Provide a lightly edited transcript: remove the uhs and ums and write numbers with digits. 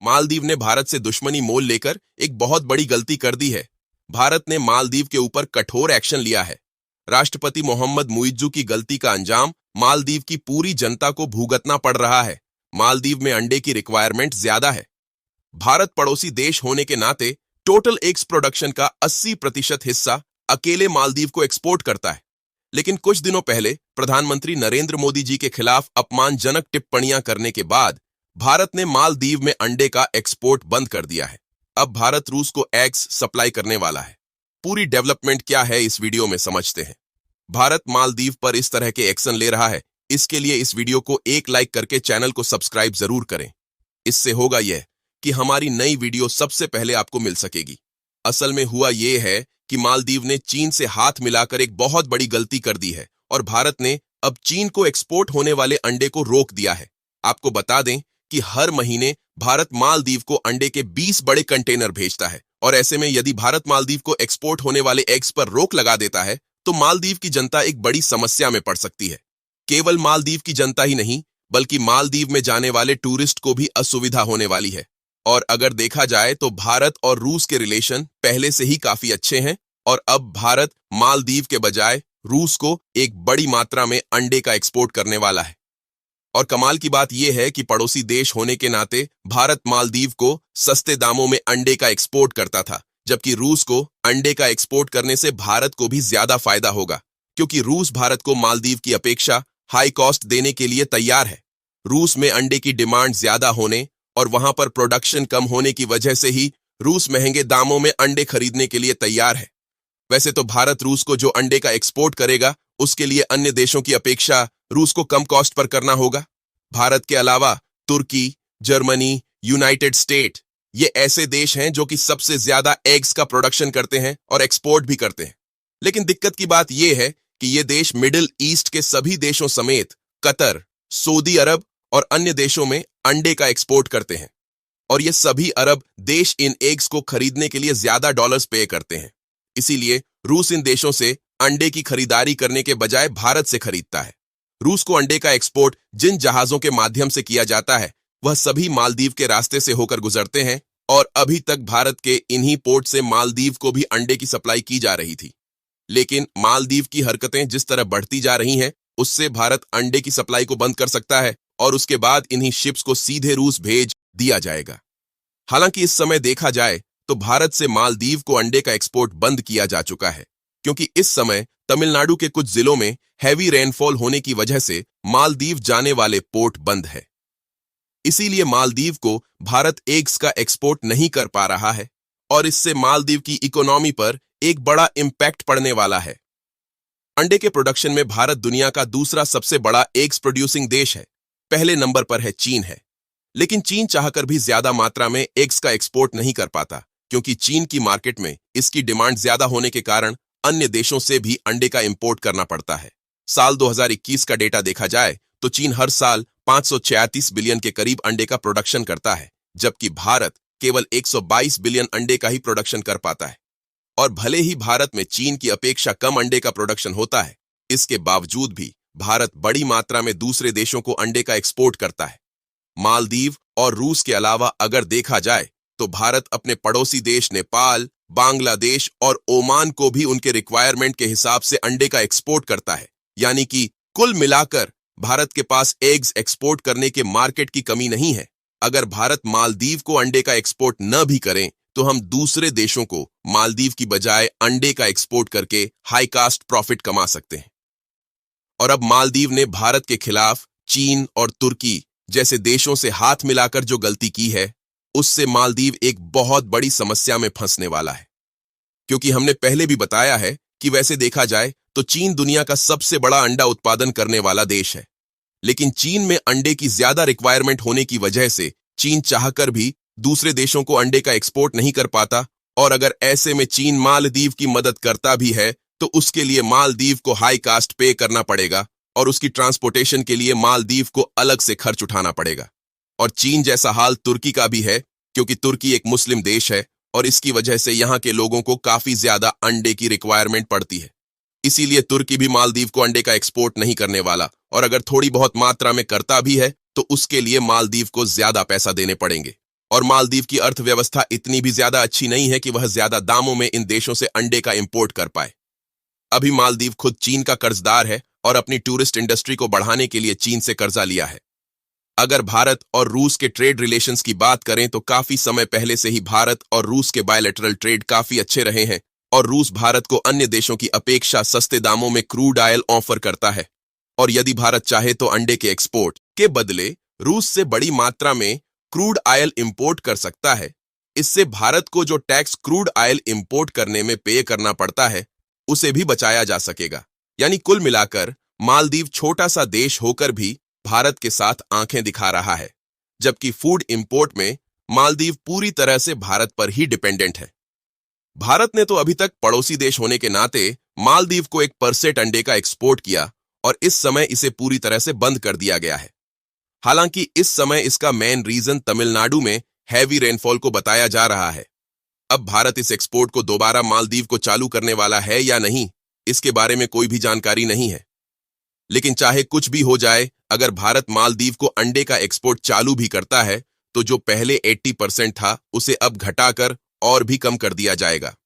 मालदीव ने भारत से दुश्मनी मोल लेकर एक बहुत बड़ी गलती कर दी है। भारत ने मालदीव के ऊपर कठोर एक्शन लिया है। राष्ट्रपति मोहम्मद मुइज्जू की गलती का अंजाम मालदीव की पूरी जनता को भुगतना पड़ रहा है। मालदीव में अंडे की रिक्वायरमेंट ज्यादा है। भारत पड़ोसी देश होने के नाते टोटल एग्स प्रोडक्शन का 80% हिस्सा अकेले मालदीव को एक्सपोर्ट करता है। लेकिन कुछ दिनों पहले प्रधानमंत्री नरेंद्र मोदी जी के खिलाफ अपमानजनक टिप्पणियां करने के बाद भारत ने मालदीव में अंडे का एक्सपोर्ट बंद कर दिया है। अब भारत रूस को एग्स सप्लाई करने वाला है। पूरी डेवलपमेंट क्या है इस वीडियो में समझते हैं। भारत मालदीव पर इस तरह के एक्शन ले रहा है, इसके लिए इस वीडियो को एक लाइक करके चैनल को सब्सक्राइब जरूर करें। इससे होगा यह कि हमारी नई वीडियो सबसे पहले आपको मिल सकेगी। असल में हुआ यह है कि मालदीव ने चीन से हाथ मिलाकर एक बहुत बड़ी गलती कर दी है और भारत ने अब चीन को एक्सपोर्ट होने वाले अंडे को रोक दिया है। आपको बता दें कि हर महीने भारत मालदीव को अंडे के 20 बड़े कंटेनर भेजता है और ऐसे में यदि भारत मालदीव को एक्सपोर्ट होने वाले एग्स पर रोक लगा देता है तो मालदीव की जनता एक बड़ी समस्या में पड़ सकती है। केवल मालदीव की जनता ही नहीं बल्कि मालदीव में जाने वाले टूरिस्ट को भी असुविधा होने वाली है। और अगर देखा जाए तो भारत और रूस के रिलेशन पहले से ही काफी अच्छे हैं और अब भारत मालदीव के बजाय रूस को एक बड़ी मात्रा में अंडे का एक्सपोर्ट करने वाला है। और कमाल की बात यह है कि पड़ोसी देश होने के नाते भारत मालदीव को सस्ते दामों में अंडे का एक्सपोर्ट करता था, जबकि रूस को अंडे का एक्सपोर्ट करने से भारत को भी ज्यादा फायदा होगा, क्योंकि रूस भारत को मालदीव की अपेक्षा हाई कॉस्ट देने के लिए तैयार है। रूस में अंडे की डिमांड ज्यादा होने और वहां पर प्रोडक्शन कम होने की वजह से ही रूस महंगे दामों में अंडे खरीदने के लिए तैयार है। वैसे तो भारत रूस को जो अंडे का एक्सपोर्ट करेगा उसके लिए अन्य देशों की अपेक्षा रूस को कम कॉस्ट पर करना होगा। भारत के अलावा तुर्की, जर्मनी, यूनाइटेड स्टेट ये ऐसे देश हैं जो कि सबसे ज्यादा एग्स का प्रोडक्शन करते हैं और एक्सपोर्ट भी करते हैं। लेकिन दिक्कत की बात यह है कि ये देश मिडिल ईस्ट के सभी देशों समेत कतर, सऊदी अरब और अन्य देशों में अंडे का एक्सपोर्ट करते हैं और ये सभी अरब देश इन एग्स को खरीदने के लिए ज्यादा डॉलर्स पे करते हैं। इसीलिए रूस इन देशों से अंडे की खरीदारी करने के बजाय भारत से खरीदता है। रूस को अंडे का एक्सपोर्ट जिन जहाजों के माध्यम से किया जाता है वह सभी मालदीव के रास्ते से होकर गुजरते हैं और अभी तक भारत के इन्हीं पोर्ट से मालदीव को भी अंडे की सप्लाई की जा रही थी। लेकिन मालदीव की हरकतें जिस तरह बढ़ती जा रही हैं उससे भारत अंडे की सप्लाई को बंद कर सकता है और उसके बाद इन्हीं शिप्स को सीधे रूस भेज दिया जाएगा। हालांकि इस समय देखा जाए तो भारत से मालदीव को अंडे का एक्सपोर्ट बंद किया जा चुका है, क्योंकि इस समय तमिलनाडु के कुछ जिलों में हैवी रेनफॉल होने की वजह से मालदीव जाने वाले पोर्ट बंद है। इसीलिए मालदीव को भारत एग्स का एक्सपोर्ट नहीं कर पा रहा है और इससे मालदीव की इकोनॉमी पर एक बड़ा इंपैक्ट पड़ने वाला है। अंडे के प्रोडक्शन में भारत दुनिया का दूसरा सबसे बड़ा एग्स प्रोड्यूसिंग देश है। पहले नंबर पर है चीन है। लेकिन चीन चाहकर भी ज्यादा मात्रा में एग्स का एक्सपोर्ट नहीं कर पाता, क्योंकि चीन की मार्केट में इसकी डिमांड ज्यादा होने के कारण अन्य देशों से भी अंडे का इंपोर्ट करना पड़ता है। साल 2021 का डेटा देखा जाए तो चीन हर साल 536 बिलियन के करीब अंडे का प्रोडक्शन करता है, जबकि भारत केवल 122 बिलियन अंडे का ही प्रोडक्शन कर पाता है। और भले ही भारत में चीन की अपेक्षा कम अंडे का प्रोडक्शन होता है, इसके बावजूद भी भारत बड़ी मात्रा में दूसरे देशों को अंडे का एक्सपोर्ट करता है। मालदीव और रूस के अलावा अगर देखा जाए तो भारत अपने पड़ोसी देश नेपाल, बांग्लादेश और ओमान को भी उनके रिक्वायरमेंट के हिसाब से अंडे का एक्सपोर्ट करता है। यानी कि कुल मिलाकर भारत के पास एग्स एक्सपोर्ट करने के मार्केट की कमी नहीं है। अगर भारत मालदीव को अंडे का एक्सपोर्ट न भी करें तो हम दूसरे देशों को मालदीव की बजाय अंडे का एक्सपोर्ट करके हाई कास्ट प्रॉफिट कमा सकते हैं। और अब मालदीव ने भारत के खिलाफ चीन और तुर्की जैसे देशों से हाथ मिलाकर जो गलती की है उससे मालदीव एक बहुत बड़ी समस्या में फंसने वाला है। क्योंकि हमने पहले भी बताया है कि वैसे देखा जाए तो चीन दुनिया का सबसे बड़ा अंडा उत्पादन करने वाला देश है, लेकिन चीन में अंडे की ज्यादा रिक्वायरमेंट होने की वजह से चीन चाहकर भी दूसरे देशों को अंडे का एक्सपोर्ट नहीं कर पाता। और अगर ऐसे में चीन मालदीव की मदद करता भी है तो उसके लिए मालदीव को हाई कास्ट पे करना पड़ेगा और उसकी ट्रांसपोर्टेशन के लिए मालदीव को अलग से खर्च उठाना पड़ेगा। और चीन जैसा हाल तुर्की का भी है, क्योंकि तुर्की एक मुस्लिम देश है और इसकी वजह से यहाँ के लोगों को काफी ज्यादा अंडे की रिक्वायरमेंट पड़ती है। इसीलिए तुर्की भी मालदीव को अंडे का एक्सपोर्ट नहीं करने वाला, और अगर थोड़ी बहुत मात्रा में करता भी है तो उसके लिए मालदीव को ज्यादा पैसा देने पड़ेंगे। और मालदीव की अर्थव्यवस्था इतनी भी ज्यादा अच्छी नहीं है कि वह ज्यादा दामों में इन देशों से अंडे का इंपोर्ट कर पाए। अभी मालदीव खुद चीन का कर्जदार है और अपनी टूरिस्ट इंडस्ट्री को बढ़ाने के लिए चीन से कर्जा लिया है। अगर भारत और रूस के ट्रेड रिलेशंस की बात करें तो काफी समय पहले से ही भारत और रूस के बायलैटरल ट्रेड काफी अच्छे रहे हैं और रूस भारत को अन्य देशों की अपेक्षा सस्ते दामों में क्रूड ऑयल ऑफर करता है। और यदि भारत चाहे तो अंडे के एक्सपोर्ट के बदले रूस से बड़ी मात्रा में क्रूड ऑयल इंपोर्ट कर सकता है। इससे भारत को जो टैक्स क्रूड ऑयल इंपोर्ट करने में पे करना पड़ता है उसे भी बचाया जा सकेगा। यानी कुल मिलाकर मालदीव छोटा सा देश होकर भी भारत के साथ आंखें दिखा रहा है, जबकि फूड इंपोर्ट में मालदीव पूरी तरह से भारत पर ही डिपेंडेंट है। भारत ने तो अभी तक पड़ोसी देश होने के नाते मालदीव को 1% अंडे का एक्सपोर्ट किया और इस समय इसे पूरी तरह से बंद कर दिया गया है। हालांकि इस समय इसका मेन रीजन तमिलनाडु में हैवी रेनफॉल को बताया जा रहा है। अब भारत इस एक्सपोर्ट को दोबारा मालदीव को चालू करने वाला है या नहीं, इसके बारे में कोई भी जानकारी नहीं है। लेकिन चाहे कुछ भी हो जाए, अगर भारत मालदीव को अंडे का एक्सपोर्ट चालू भी करता है तो जो पहले 80% था उसे अब घटाकर और भी कम कर दिया जाएगा।